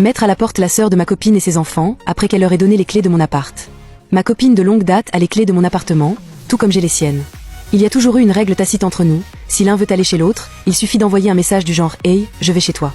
Mettre à la porte la sœur de ma copine et ses enfants, après qu'elle leur ait donné les clés de mon appart. Ma copine de longue date a les clés de mon appartement, tout comme j'ai les siennes. Il y a toujours eu une règle tacite entre nous, si l'un veut aller chez l'autre, il suffit d'envoyer un message du genre « Hey, je vais chez toi ».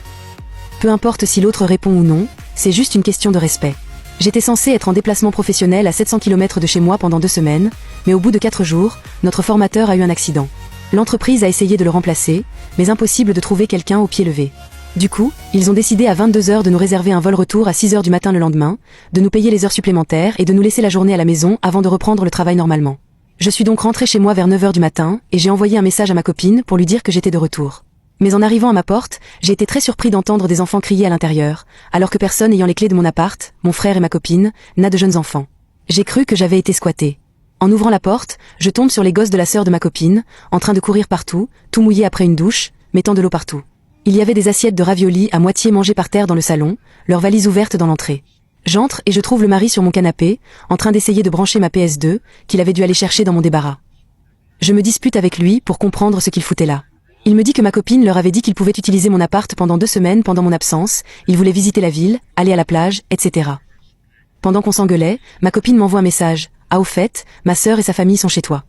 Peu importe si l'autre répond ou non, c'est juste une question de respect. J'étais censée être en déplacement professionnel à 700 km de chez moi pendant 2 semaines, mais au bout de 4 jours, notre formateur a eu un accident. L'entreprise a essayé de le remplacer, mais impossible de trouver quelqu'un au pied levé. Du coup, ils ont décidé à 22 h de nous réserver un vol retour à 6 h du matin le lendemain, de nous payer les heures supplémentaires et de nous laisser la journée à la maison avant de reprendre le travail normalement. Je suis donc rentrée chez moi vers 9 h du matin et j'ai envoyé un message à ma copine pour lui dire que j'étais de retour. Mais en arrivant à ma porte, j'ai été très surpris d'entendre des enfants crier à l'intérieur, alors que personne ayant les clés de mon appart, mon frère et ma copine, n'a de jeunes enfants. J'ai cru que j'avais été squattée. En ouvrant la porte, je tombe sur les gosses de la sœur de ma copine, en train de courir partout, tout mouillés après une douche, mettant de l'eau partout. Il y avait des assiettes de raviolis à moitié mangées par terre dans le salon, leurs valises ouvertes dans l'entrée. J'entre et je trouve le mari sur mon canapé, en train d'essayer de brancher ma PS2, qu'il avait dû aller chercher dans mon débarras. Je me dispute avec lui pour comprendre ce qu'il foutait là. Il me dit que ma copine leur avait dit qu'il pouvait utiliser mon appart pendant 2 semaines pendant mon absence, il voulait visiter la ville, aller à la plage, etc. Pendant qu'on s'engueulait, ma copine m'envoie un message. « Ah au fait, ma sœur et sa famille sont chez toi. »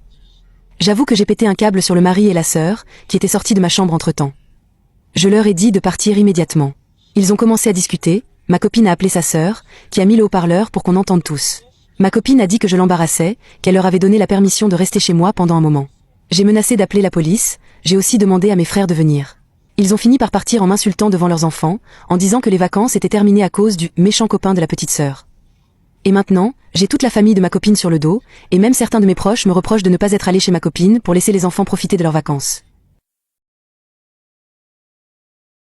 J'avoue que j'ai pété un câble sur le mari et la sœur, qui étaient sortis de ma chambre entre-temps. Je leur ai dit de partir immédiatement. Ils ont commencé à discuter, ma copine a appelé sa sœur, qui a mis le haut-parleur pour qu'on entende tous. Ma copine a dit que je l'embarrassais, qu'elle leur avait donné la permission de rester chez moi pendant un moment. J'ai menacé d'appeler la police, j'ai aussi demandé à mes frères de venir. Ils ont fini par partir en m'insultant devant leurs enfants, en disant que les vacances étaient terminées à cause du méchant copain de la petite sœur. Et maintenant, j'ai toute la famille de ma copine sur le dos, et même certains de mes proches me reprochent de ne pas être allé chez ma copine pour laisser les enfants profiter de leurs vacances.